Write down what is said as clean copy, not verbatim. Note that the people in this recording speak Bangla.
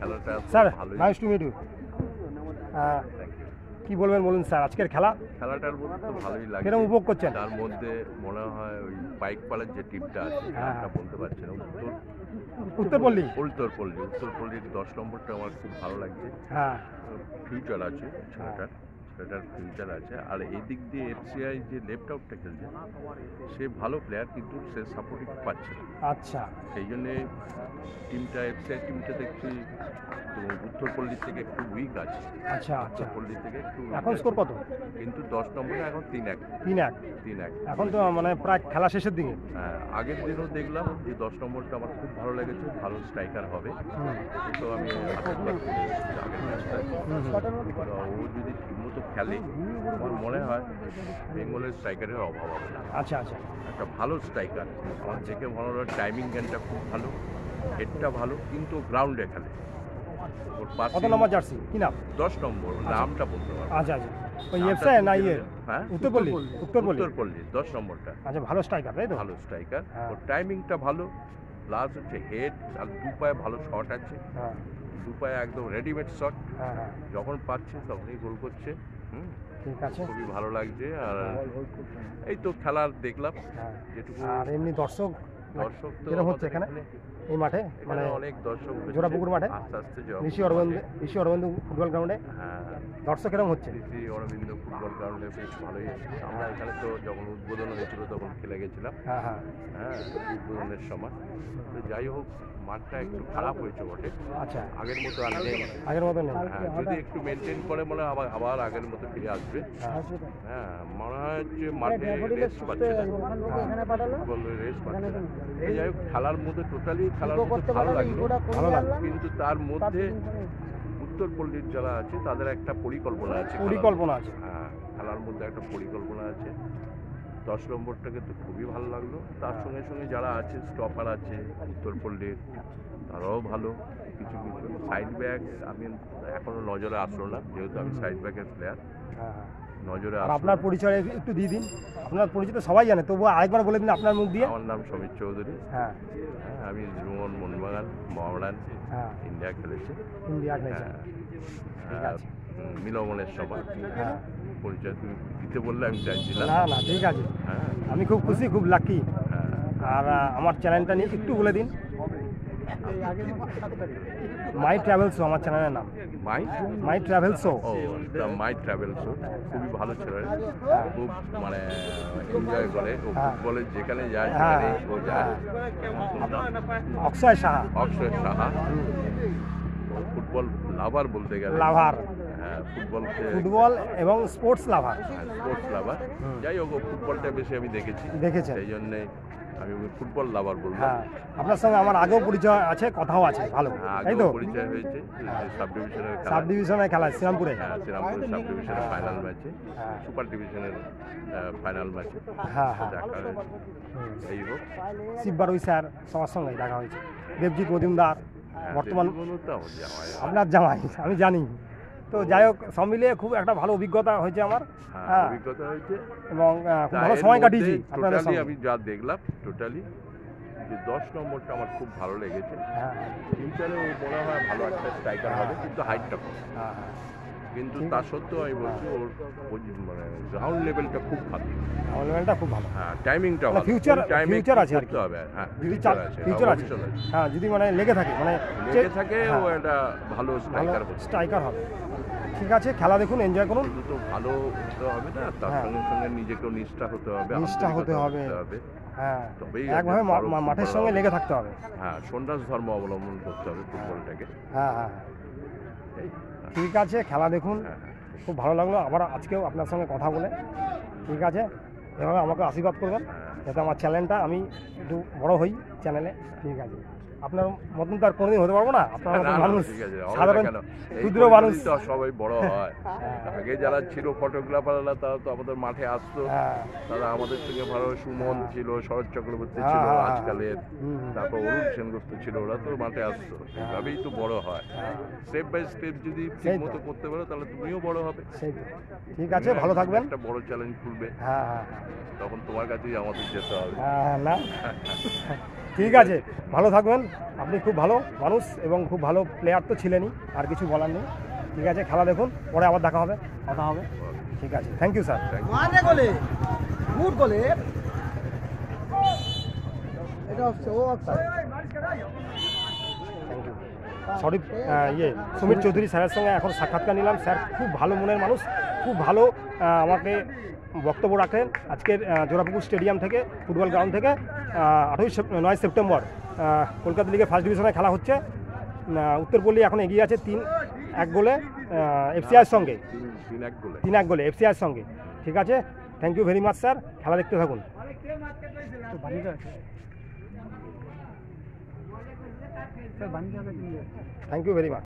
খেলাটা স্যার ভালোই। Nice to meet you. কি বলবেন বলুন স্যার, আজকের খেলাটার মধ্যে তো ভালোই লাগে। কিরকম উপভোগ করছেন? তার মধ্যে মনে হয় ওই বাইকপালের যে টিমটা আছে নামটা বলতে পারছি না, উত্তরপল্লী। উত্তরপল্লীর 10 নম্বরটা আমার খুব ভালো লাগছে। হ্যাঁ, ফিউচার আছে সেটার ফিউচার আছে। আর এই দিক দিয়ে এফসিআই যে লেফট আউটটা খেলছে সে ভালো প্লেয়ার, কিন্তু সে সাপোর্টিং পাচ্ছে না। আচ্ছা সেই জন্যে টিমটা এফসিআই টিমটা দেখছি তো উত্তরপল্লীর থেকে একটু উইক আছে। আচ্ছা আচ্ছা। উত্তরপল্লী থেকে একটু এখন স্কোর কত? কিন্তু 10 নম্বরে এখন 3-1। 3-1 এখন তো মানে প্রায় খেলা শেষের দিকে। হ্যাঁ, আগের দিনও দেখলাম যে 10 নম্বরটা আমার খুব ভালো লেগেছে, ভালো স্ট্রাইকার হবে। তো আমি আশীর্বাদ করে এসেছি আগের ম্যাচটায়। ও যদি ঠিকমতো খেলে আমার মনে হয় বেঙ্গলের স্ট্রাইকারের অভাব হবে না। আচ্ছা আচ্ছা। একটা ভালো স্ট্রাইকার আমার দেখে মনে হলো, টাইমিং জ্ঞানটা খুব ভালো, হেডটা ভালো, কিন্তু গ্রাউন্ডে খেলে। ওর পাশে কত নম্বর জার্সি কি নাম? 10 নম্বর, নামটা বলতে পারবো। আচ্ছা আচ্ছা। ওই এফসিআই না ইয়ে? হ্যাঁ, উত্তরপল্লী। উত্তরপল্লী 10 নম্বরটা আচ্ছা, ভালো স্ট্রাইকার তাই তো? ভালো স্ট্রাইকার। হ্যাঁ। ওর টাইমিংটা ভালো, প্লাস হচ্ছে হেড, আর দু পায়ে ভালো শট আছে। হ্যাঁ দু পায়ে একদম রেডিমেড শট, হ্যাঁ হ্যাঁ। যখন পাচ্ছে তখনই গোল করছে। ঠিক আছে। খুবই ভালো লাগছে। আর এই তো খেলার দেখলাম হ্যাঁ। যেটুকু। আর এমনি দর্শক তো কিরকম হচ্ছে এখানে এই মাঠে? মানে অনেক দর্শক হচ্ছে। জোড়াপুকুর মাঠে আস্তে আস্তে ঋষি অরবিন্দ ফুটবল গ্রাউন্ডে হ্যাঁ, দর্শক কিরকম হচ্ছে? শ্রী অরবিন্দ ফুটবল গ্রাউন্ডে বেশ ভালোই হচ্ছে। আমরা এখানে তো যখন উদ্বোধন হয়েছিল তখন খেলে গেছিলাম। হ্যাঁ হ্যাঁ হ্যাঁ, উদ্বোধনের সময়। তো যাই হোক, মাঠটা একটু খারাপ হয়েছে বটে, আচ্ছা। আগের মতো আর নেই। আগের মতো নেই। হ্যাঁ, যদি একটু মেনটেন করে মনে হয় আবার আগের মতো ফিরে আসবে। হ্যাঁ, মনে হয় যে মাঠে রেস্ট পাচ্ছে না, ফুটবল রেস্ট পাচ্ছে না। এই যাই হোক, খেলার মধ্যে ভালো লাগলো, কিন্তু তার মধ্যে উত্তরপল্লীর যারা আছে তাদের একটা পরিকল্পনা আছে। হ্যাঁ, খেলার মধ্যে একটা পরিকল্পনা আছে। 10 নম্বরটাকে তো খুবই ভালো লাগলো। তার সঙ্গে সঙ্গে যারা আছে, স্টপার আছে উত্তরপল্লীর, তারাও ভালো। কিছু সাইড ব্যাক আমি এখনো নজরে আসলো না, যেহেতু আমি সাইড ব্যাকের প্লেয়ার, নজরে আর আসলো। আপনার পরিচয় একটু দিয়ে দিন। আপনার পরিচিত সবাই জানে, তবুও আরেকবার বলে দিন আপনার মুখ দিয়ে। আমার নাম সমীর চৌধুরী। হ্যাঁ, আমি মোহনবাগান, মোহামেডান, ইন্ডিয়া খেলেছি। ইন্ডিয়া খেলেছে। ঠিক আছে। মিলনের সময় হ্যাঁ, পরিচয় তুমি দিতে বললে আমি চাইছিলাম। না না ঠিক আছে। হ্যাঁ আমি খুব খুশি, খুব লাকি। হ্যাঁ। আর আমার চ্যানেলটা নিয়ে একটু বলে দিন। মাই ট্রাভেল শো আমার চ্যানেলের নাম। My travel show. ও, মাই ট্রাভেল শো খুবই ভালো ছেলে, খুব মানে এনজয় করে। ও ফুটবলের যেখানে যায় সেখানে ও যায়। অক্ষয় সাহা। ফুটবল লাভার বলতে গেলে। লাভার। হ্যাঁ, ফুটবল এবং স্পোর্টস লাভার। স্পোর্টস লাভার। যাই হোক, ফুটবলটা বেশি আমি দেখেছি, সেই জন্যে আমি ফুটবল লাভার বলবো। হ্যাঁ, আপনার সঙ্গে আমার আগেও পরিচয় আছে, কথাও আছে ভালো, তাই তো? পরিচয় হয়েছে সাব ডিভিশনের খেলা শ্রীরামপুরে। হ্যাঁ, শ্রীরামপুর সাব ডিভিশনের ফাইনাল ম্যাচে, সুপার ডিভিশনের ফাইনাল ম্যাচে দেখা হয়েছে। এই হোক, শিববারুই স্যার সবার সঙ্গে দেখা হয়েছে। দেবজিৎ মজুমদার বর্তমান আপনার জামাই, আমি জানি। তো যাই হোক, সব মিলিয়ে খুব একটা ভালো অভিজ্ঞতা হয়েছে আমার। অভিজ্ঞতা হয়েছে এবং খুব ভালো সময় কাটিয়েছি আপনাদের সঙ্গে। আমি যা দেখলাম টোটালি, যে 10 নম্বরটা আমার খুব ভালো লেগেছে। ফিউচারে ও মনে হয় ভালো একটা স্ট্রাইকার হবে, কিন্তু হাইটটা কম। কিন্তু তা সত্ত্বেও আমি বলছি ওর মানে গ্রাউন্ড লেভেলটা খুব ভালো। হ্যাঁ, টাইমিংটা ভালো। ফিউচার আছে আর কি। হ্যাঁ, ফিউচার আছে। হ্যাঁ, যদি মানে লেগে থাকে, ও একটা ভালো স্ট্রাইকার হবে। ঠিক আছে, খেলা দেখুন, এনজয় করুন। শুধু তো ভালো হতে হবে না, তার সঙ্গে সঙ্গে নিজেকেও নিষ্ঠা হতে হবে। হ্যাঁ, তবেই একভাবে মাঠের সঙ্গে লেগে থাকতে হবে। হ্যাঁ, সন্ন্যাস ধর্ম অবলম্বন করতে হবে ফুটবলটাকে। হ্যাঁ হ্যাঁ, ঠিক আছে, খেলা দেখুন। খুব ভালো লাগলো আবার আজকেও আপনার সঙ্গে কথা বলে। ঠিক আছে, এভাবে আমাকে আশীর্বাদ করবেন যাতে আমার চ্যানেলটা আমি একটু বড় হই চ্যানেলে। ঠিক আছে, আপনার মতন তো আর কোনোদিন হতে পারবো না। আপনার মতন মানুষ, সাধারণ ক্ষুদ্র মানুষ, সবাই বড় হয়। আগে যারা ছিল ফটোগ্রাফাররা, তারা তো আমাদের মাঠে আসতো, তারা আমাদের সঙ্গে ভালো। সুমন ছিল, শরৎ চক্রবর্তী ছিল আজকালের, তারপর অরুণ সেনগুপ্ত ছিল, ওরা তো মাঠে আসতো। এইভাবেই তো বড় হয়। স্টেপ বাই স্টেপ যদি ঠিক মতো করতে পারো তাহলে তুমিও বড় হবে। ঠিক আছে, ভালো থাকবেন। একটা বড় চ্যালেঞ্জ খুলবে, তখন তোমার কাছেই আমাদের যেতে হবে। না ঠিক আছে, ভালো থাকবেন। আপনি খুব ভালো মানুষ এবং খুব ভালো প্লেয়ার তো ছিলেনই, আর কিছু বলার নেই। ঠিক আছে, খেলা দেখুন, পরে আবার দেখা হবে, কথা হবে। ঠিক আছে, thank you sir. Thank you. Sharif Sumit Chowdhury স্যারের সঙ্গে এখন সাক্ষাৎকার নিলাম। স্যার খুব ভালো মনের মানুষ, খুব ভালো আমাকে বক্তব্য রাখলেন আজকের জোড়াপুকুর স্টেডিয়াম থেকে, ফুটবল গ্রাউন্ড থেকে। 9 সেপ্টেম্বর কলকাতা লিগে ফার্স্ট ডিভিশনে খেলা হচ্ছে। উত্তরপল্লী এখন এগিয়ে আছে 3-1 গোলে এফসিআইয়ের সঙ্গে, 3-1 গোলে এফসিআইয়ের সঙ্গে। ঠিক আছে, thank you very much sir, খেলা দেখতে থাকুন। Thank you very much.